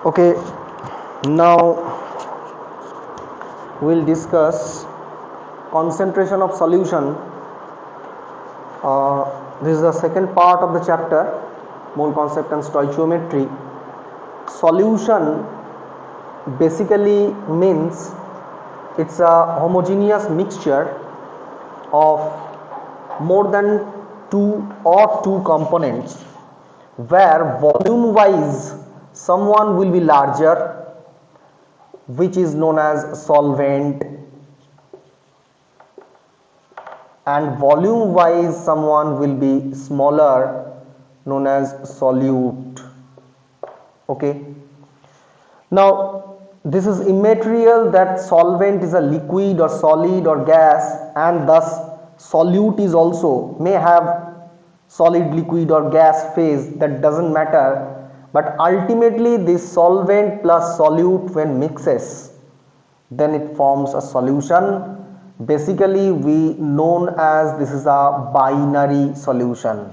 Okay, now we'll discuss concentration of solution. This is the second part of the chapter, mole concept and stoichiometry. Solution basically means it's a homogeneous mixture of more than two components, where volume wise someone will be larger, which is known as solvent, and volume wise someone will be smaller, known as solute. Okay, now this is immaterial that solvent is a liquid or solid or gas, and thus solute is also may have solid, liquid or gas phase. That doesn't matter, but ultimately this solvent plus solute when mixes, then it forms a solution. Basically we known as this is a binary solution.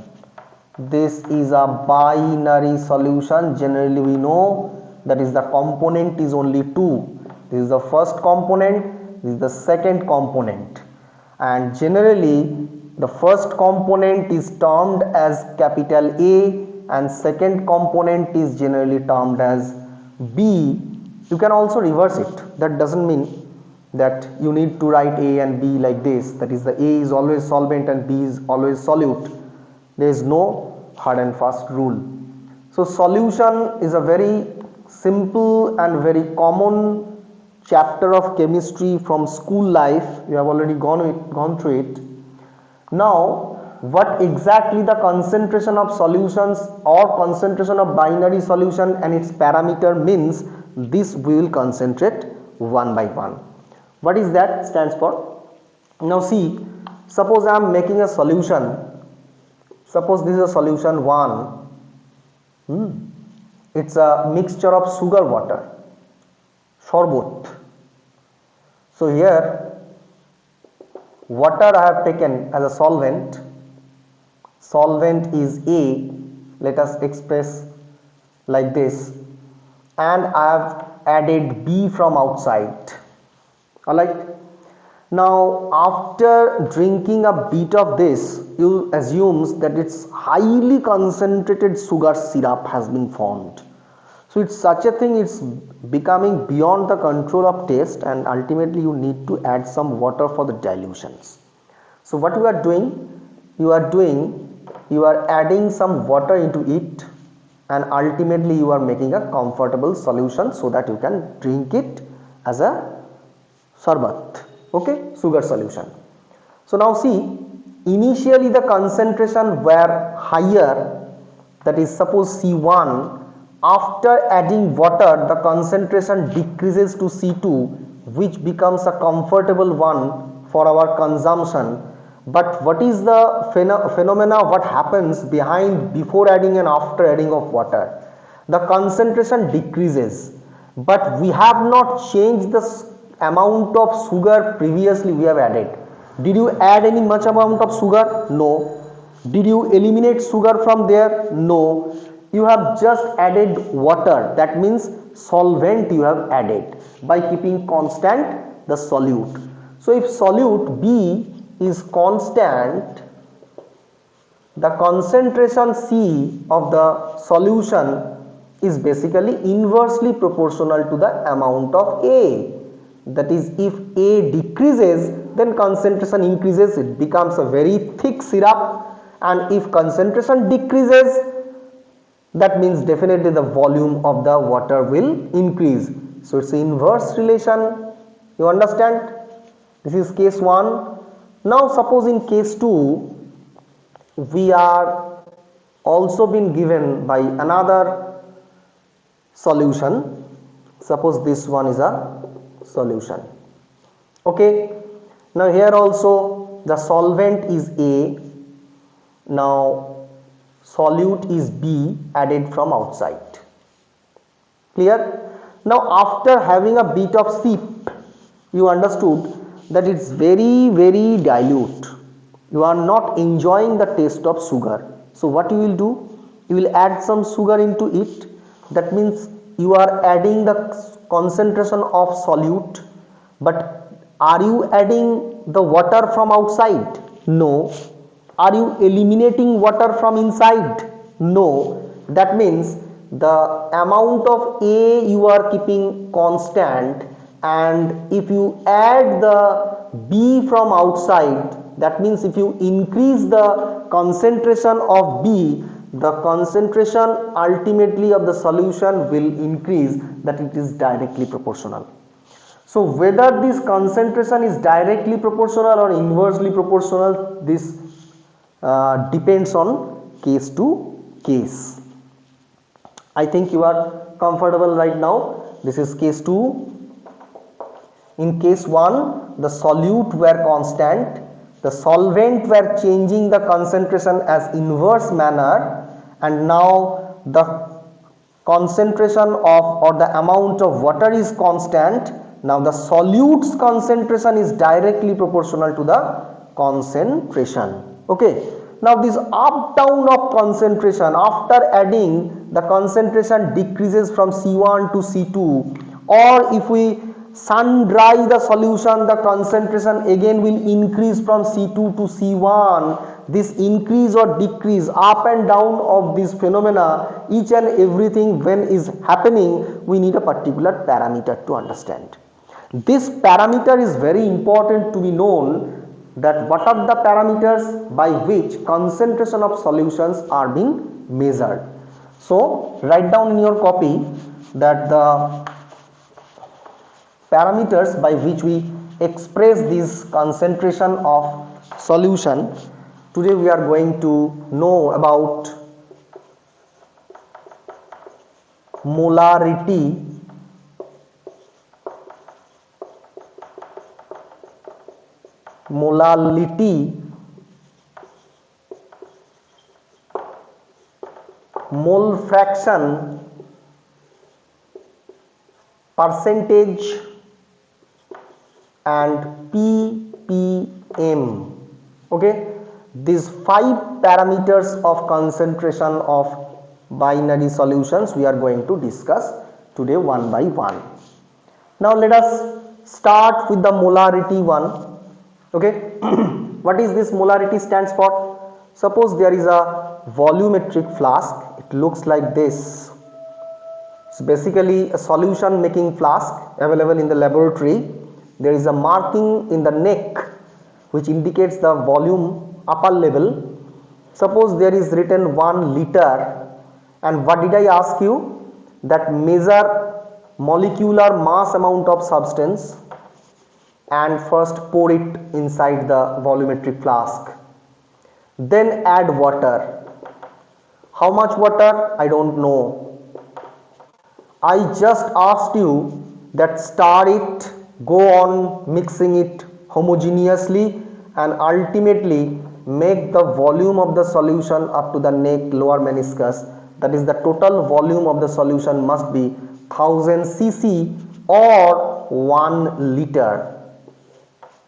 This is a binary solution. Generally we know that is the component is only two. This is the first component, this is the second component, and generally the first component is termed as capital A and second component is generally termed as B. You can also reverse it. That doesn't mean that you need to write A and B like this, that is the A is always solvent and B is always solute. There is no hard and fast rule. So solution is a very simple and very common chapter of chemistry from school life. You have already gone through it. Now what exactly the concentration of solutions or concentration of binary solution and its parameter means, this we will concentrate one by one. What is that stands for? Now see, suppose I am making a solution. Suppose this is a solution 1. It's a mixture of sugar water, sorbet. So here water I have taken as a solvent. Solvent is A, let us express like this, and I have added B from outside. Alright, now after drinking a bit of this, you assumes that it's highly concentrated sugar syrup has been formed. So it's such a thing, it's becoming beyond the control of taste, and ultimately you need to add some water for the dilutions. So what you are doing, you are adding some water into it, and ultimately you are making a comfortable solution so that you can drink it as a sarbat. Okay, sugar solution. So now see, initially the concentration were higher, that is suppose C1. After adding water, the concentration decreases to C2, which becomes a comfortable one for our consumption. But what is the phenomena, what happens behind before adding and after adding of water? The concentration decreases, but we have not changed the amount of sugar previously we have added. Did you add any much amount of sugar? No. Did you eliminate sugar from there? No. You have just added water, that means solvent you have added by keeping constant the solute. So if solute B is constant, the concentration C of the solution is basically inversely proportional to the amount of A. That is, if A decreases, then concentration increases, it becomes a very thick syrup, and if concentration decreases, that means definitely the volume of the water will increase. So it's inverse relation. You understand? This is case 1. Now suppose in case 2 we are also been given by another solution. Suppose this one is a solution. Okay, now here also the solvent is A, now solute is B added from outside. Clear? Now after having a bit of sip, you understood that it's very dilute. You are not enjoying the taste of sugar. So what you will do? You will add some sugar into it. That means you are adding the concentration of solute, but are you adding the water from outside? No. Are you eliminating water from inside? No. That means the amount of A you are keeping constant, and if you add the B from outside, that means if you increase the concentration of B, the concentration ultimately of the solution will increase, that it is directly proportional. So whether this concentration is directly proportional or inversely proportional, this depends on case to case. I think you are comfortable right now. This is case 2. In case 1, the solute were constant, the solvent were changing the concentration as inverse manner, and now the concentration of or the amount of water is constant. Now the solute's concentration is directly proportional to the concentration. Okay. Now this up down of concentration, after adding, the concentration decreases from C1 to C2, or if we sun dry the solution, the concentration again will increase from C2 to C1. This increase or decrease, up and down of this phenomena, each and everything when is happening, we need a particular parameter to understand. This parameter is very important to be known, that what are the parameters by which concentration of solutions are being measured. So write down in your copy that the parameters by which we express this concentration of solution. Today we are going to know about molarity, mole fraction, percentage, and ppm. Okay, these 5 parameters of concentration of binary solutions we are going to discuss today one by one. Now let us start with the molarity one. Okay, what is this molarity stands for? Suppose there is a volumetric flask, it looks like this. It's basically a solution making flask available in the laboratory. There is a marking in the neck which indicates the volume upper level. Suppose there is written 1 liter, and what did I ask you? That measure molecular mass amount of substance and first pour it inside the volumetric flask. Then add water. How much water? I don't know. I just asked you that stir it, go on mixing it homogeneously, and ultimately make the volume of the solution up to the neck lower meniscus. That is, the total volume of the solution must be 1000 cc or 1 liter.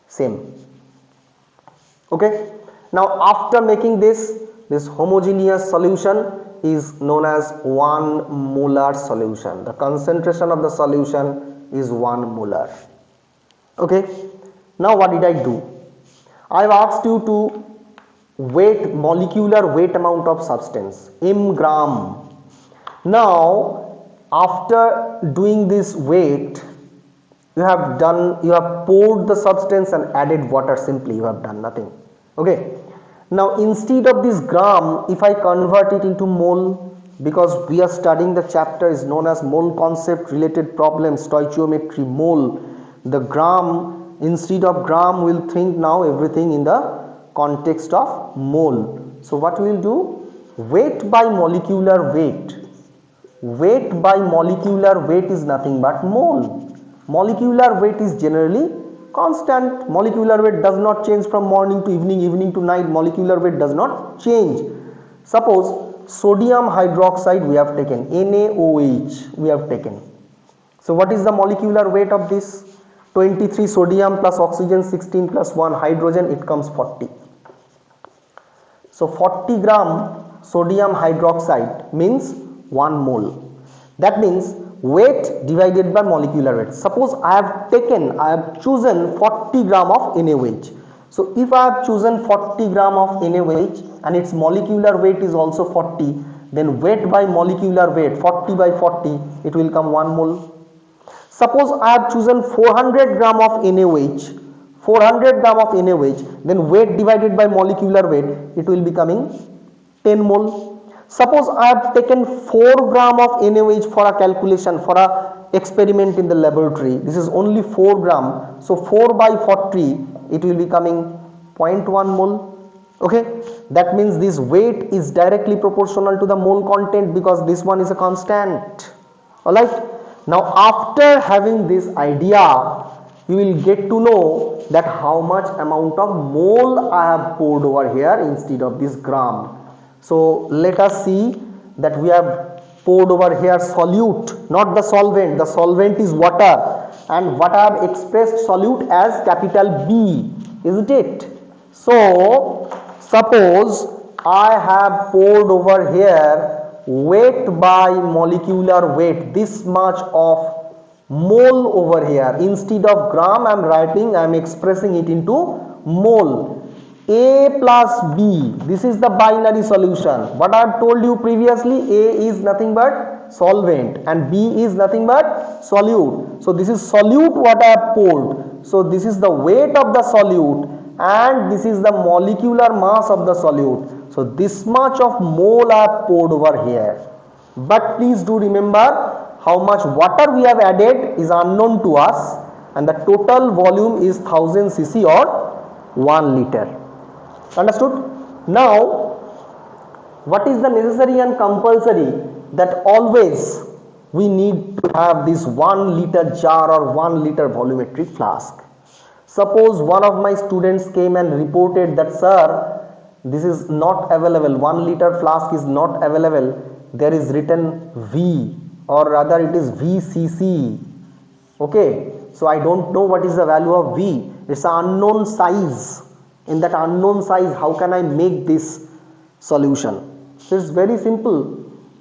Same. Okay. Now after making this homogeneous solution is known as 1 molar solution. The concentration of the solution is 1 molar. Okay. Now what did I do? I have asked you to weight, molecular weight amount of substance, m gram. Now after doing this weight, you have poured the substance and added water. Simply you have done nothing. Okay. Now instead of this gram, if I convert it into mole, because we are studying the chapter is known as mole concept related problems, stoichiometry, mole, the gram, instead of gram we'll think now everything in the context of mole. So what we will do? Weight by molecular weight. Weight by molecular weight is nothing but mole. Molecular weight is generally constant. Molecular weight does not change from morning to evening, evening to night. Molecular weight does not change. Suppose sodium hydroxide we have taken, NaOH we have taken. So what is the molecular weight of this? 23 sodium plus oxygen 16 plus 1 hydrogen, it comes 40. So 40 gram sodium hydroxide means 1 mole. That means weight divided by molecular weight. Suppose I have chosen 40 gram of NaOH. So if I have chosen 40 gram of NaOH and its molecular weight is also 40, then weight by molecular weight, 40 by 40, it will come 1 mole. Suppose I have chosen 400 gram of NaOH, 400 gram of NaOH, then weight divided by molecular weight, it will be coming 10 mole. Suppose I have taken 4 gram of NaOH for a calculation, for a experiment in the laboratory. This is only 4 gram. So 4 by 40, it will be coming 0.1 mole. Okay, that means this weight is directly proportional to the mole content because this one is a constant. Alright, now after having this idea, you will get to know that how much amount of mole I have poured over here instead of this gram. So let us see that we have poured over here solute, not the solvent. The solvent is water, and what I have expressed solute as capital B, isn't it? So suppose I have poured over here weight by molecular weight, this much of mole over here. Instead of gram I am expressing it into mole. A plus B, this is the binary solution. What I have told you previously, A is nothing but solvent and B is nothing but solute. So this is solute what I have poured. So this is the weight of the solute and this is the molecular mass of the solute. So this much of mole I have poured over here. But please do remember, how much water we have added is unknown to us and the total volume is 1000 cc or 1 liter. Understood? Now, what is the necessary and compulsory? That always we need to have this 1 liter jar or 1 liter volumetric flask. Suppose one of my students came and reported that, sir, this is not available, 1 liter flask is not available, there is written V, or rather it is VCC. Okay, so I don't know what is the value of V, it's an unknown size. In that unknown size, how can I make this solution? So it's very simple.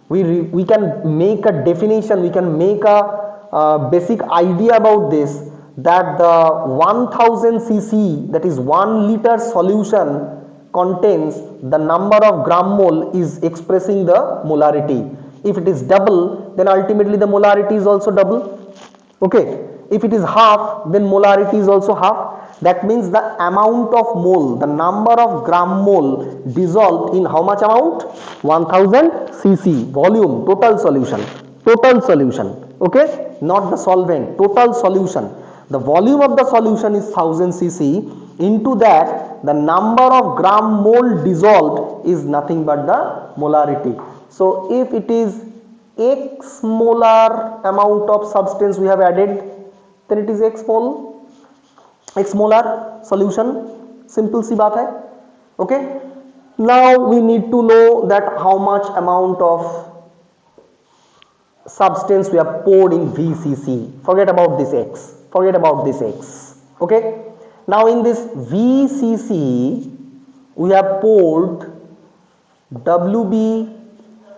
We can make a definition, we can make a basic idea about this, that the 1000 cc, that is 1 liter solution, contains the number of gram mole is expressing the molarity. If it is double, then ultimately the molarity is also double. Okay, if it is half, then molarity is also half. That means the amount of mole, the number of gram mole dissolved in how much amount? 1000 cc volume, total solution, okay, not the solvent, total solution. The volume of the solution is 1000 cc. Into that, the number of gram mole dissolved is nothing but the molarity. So if it is x molar amount of substance we have added, then it is x molar solution. Simple si baat hai. Okay, now we need to know that how much amount of substance we have poured in VCC. Forget about this x, okay. Now in this VCC we have poured WB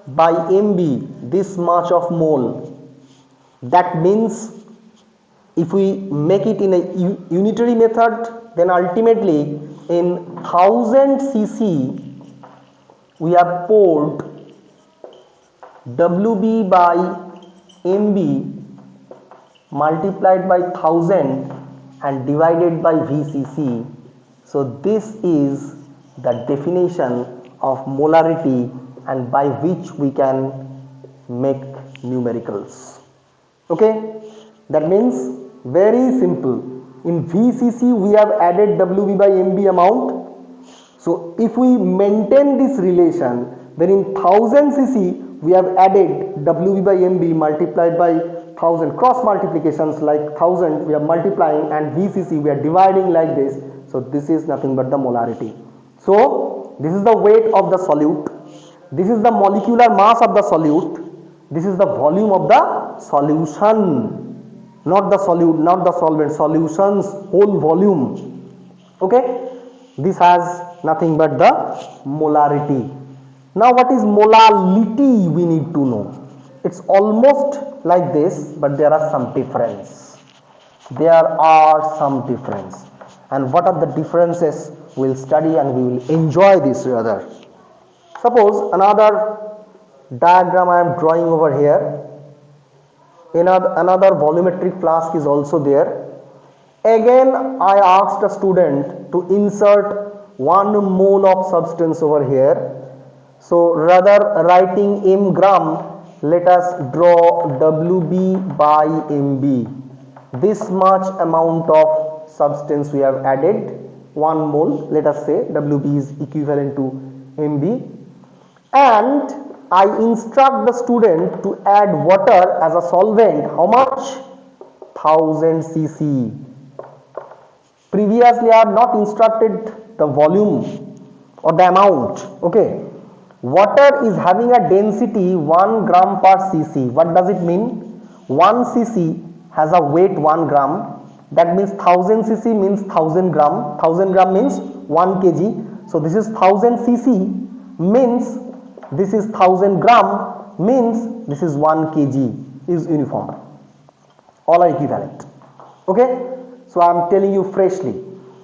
by MB, this much of mole. That means if we make it in a unitary method, then ultimately in 1000 cc we have poured WB by MB multiplied by 1000 and divided by VCC. So this is the definition of molarity and by which we can make numericals. Okay, that means very simple. In VCC we have added WB by MB amount. So if we maintain this relation, then in 1000 cc we have added WB by MB multiplied by 1000, cross multiplications like 1000 we are multiplying and VCC we are dividing like this. So this is nothing but the molarity. So this is the weight of the solute, this is the molecular mass of the solute, this is the volume of the solution, not the solute, not the solvent, solution's whole volume. Okay, this has nothing but the molarity. Now what is molality we need to know. it's almost like this, but there are some difference. There are some difference. And what are the differences? We'll study and we will enjoy this rather. Suppose another diagram I am drawing over here. Another volumetric flask is also there. Again, I asked a student to insert 1 mole of substance over here. So rather writing m gram, let us draw WB by MB. This much amount of substance we have added, 1 mole, let us say WB is equivalent to MB, and I instruct the student to add water as a solvent. How much? 1000 cc. Previously I have not instructed the volume or the amount. Okay, water is having a density 1 gram per cc. What does it mean? 1 cc has a weight 1 gram. That means 1000 cc means 1000 gram. 1000 gram means 1 kg. So this is 1000 cc means this is 1000 gram means this is 1 kg is uniform. All are equivalent. Okay. So I am telling you freshly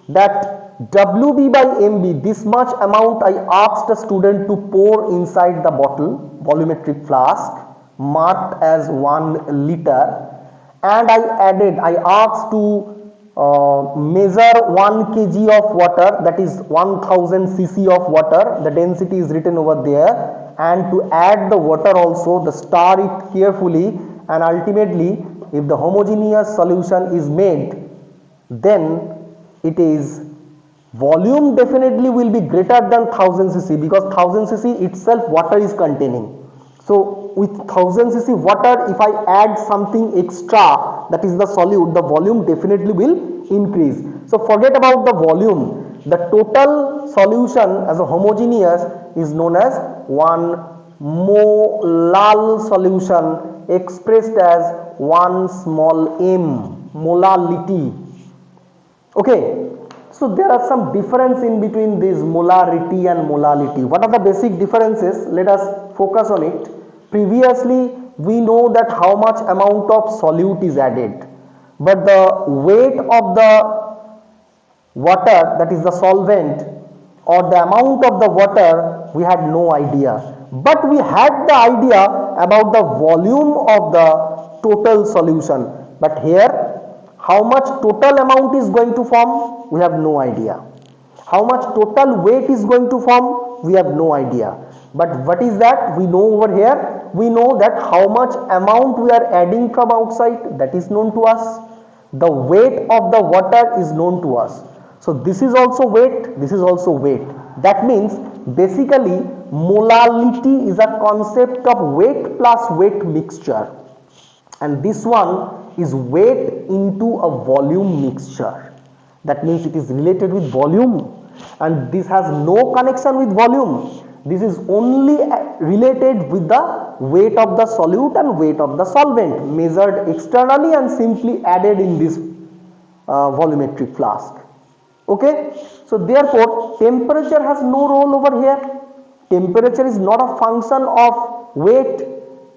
that WB by MB, this much amount I asked a student to pour inside the bottle, volumetric flask marked as 1 liter, and I asked to measure 1 kg of water, that is 1000 cc of water, the density is written over there, and to add the water also, the star it carefully, and ultimately if the homogeneous solution is made, then it is volume definitely will be greater than 1000 cc, because 1000 cc itself water is containing. So with 1000 cc water, if I add something extra, that is the solute, the volume definitely will increase. So forget about the volume. The total solution as a homogeneous is known as 1 molal solution, expressed as 1 small m, molality. Okay, so there are some difference in between this molarity and molality. What are the basic differences? Let us focus on it. Previously we know that how much amount of solute is added, but the weight of the water, that is the solvent, or the amount of the water, we had no idea, but we had the idea about the volume of the total solution. But here, how much total amount is going to form, we have no idea. How much total weight is going to form, we have no idea. But what is that? We know over here, we know that how much amount we are adding from outside, that is known to us. The weight of the water is known to us. So this is also weight, this is also weight. That means basically molality is a concept of weight plus weight mixture, and this one is weight into a volume mixture. That means it is related with volume, and this has no connection with volume. This is only related with the weight of the solute and weight of the solvent, measured externally and simply added in this volumetric flask. Okay, so therefore temperature has no role over here. Temperature is not a function of weight.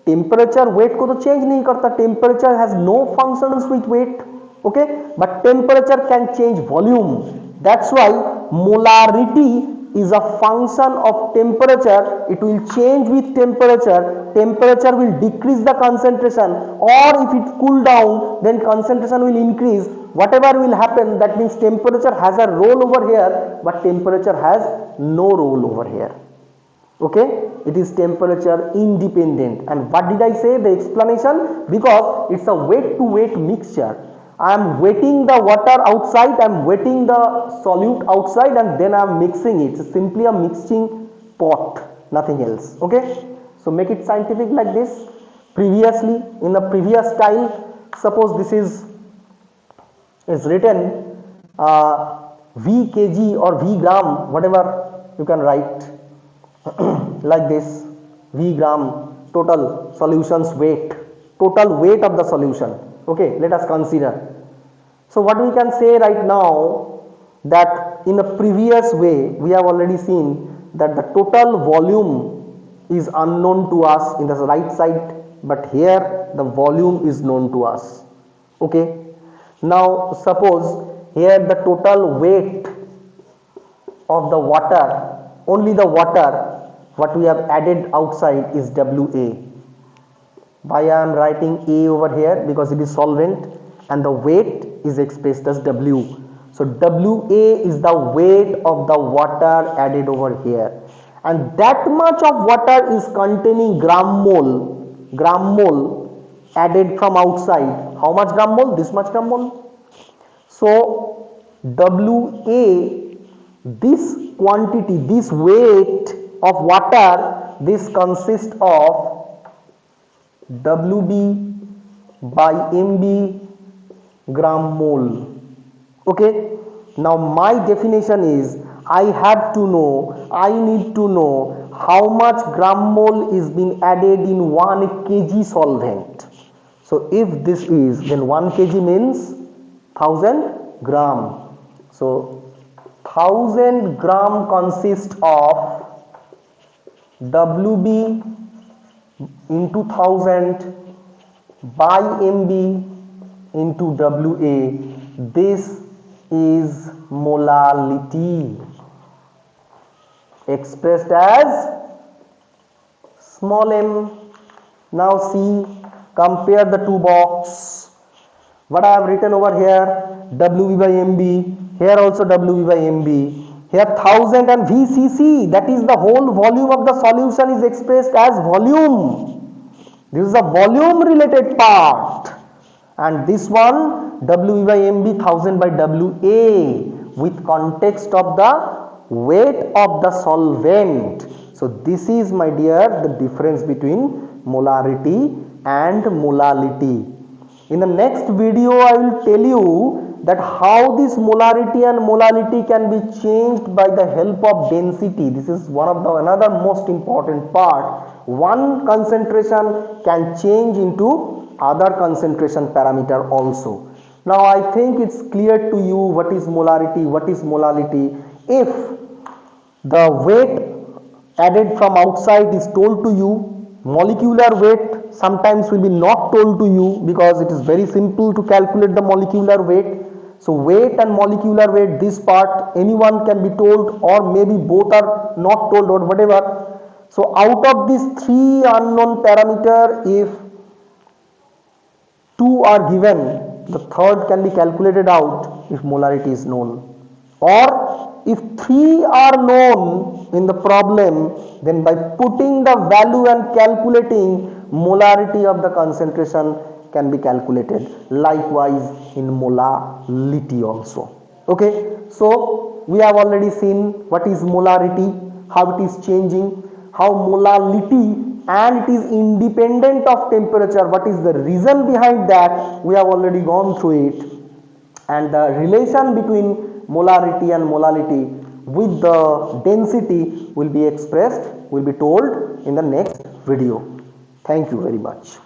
Temperature weight को तो change नहीं करता. Temperature has no functions with weight. Okay, but temperature can change volume. That's why molarity is a function of temperature. It will change with temperature. Temperature will decrease the concentration, or if it cool down, then concentration will increase. Whatever will happen, that means temperature has a role over here, but temperature has no role over here. Okay, it is temperature independent. And what did I say? The explanation, because it's a weight to weight mixture. I am wetting the water outside, I am wetting the solute outside, and then I am mixing it. It's simply a mixing pot, nothing else. Okay, so make it scientific like this. Previously, in the previous style, suppose this is written V kg or V gram, whatever you can write like this, V gram, total solutions weight, total weight of the solution. Okay, let us consider. So what we can say right now, that in a previous way we have already seen that the total volume is unknown to us in the right side, but here the volume is known to us. Okay, now suppose here the total weight of the water, only the water what we have added outside is WA. Why I am writing A over here? Because it is solvent and the weight is expressed as W. So WA is the weight of the water added over here, and that much of water is containing gram mole added from outside. How much gram mole? This much gram mole. So WA, this quantity, this weight of water, this consists of WB by MB gram mole. Okay, now my definition is I need to know how much gram mole is being added in 1 kg solvent. So if this is, then 1 kg means 1000 gram. So 1000 gram consists of WB into 1000 by MB into WA. This is molality expressed as small m. Now see, compare the two box. What I have written over here, WB by MB, here also WB by MB. Here 1000 and VCC, that is the whole volume of the solution, is expressed as volume. This is the volume related part. And this one WB by MB 1000 by WA with context of the weight of the solvent. So this is, my dear, the difference between molarity and molality. In the next video I will tell you that how this molarity and molality can be changed by the help of density. This is one of the another most important part. One concentration can change into other concentration parameter also. Now I think it's clear to you what is molarity, what is molality. If the weight added from outside is told to you, molecular weight sometimes will be not told to you because it is very simple to calculate the molecular weight. So weight and molecular weight, this part anyone can be told, or maybe both are not told, or whatever. So out of these three unknown parameter, if two are given, the third can be calculated out if molarity is known. Or if three are known in the problem, then by putting the value and calculating, molarity of the concentration can be calculated. Likewise in molality also. Okay, so we have already seen what is molarity, how it is changing, how molality, and it is independent of temperature. What is the reason behind that? We have already gone through it. And the relation between molarity and molality with the density will be expressed, will be told in the next video. Thank you very much.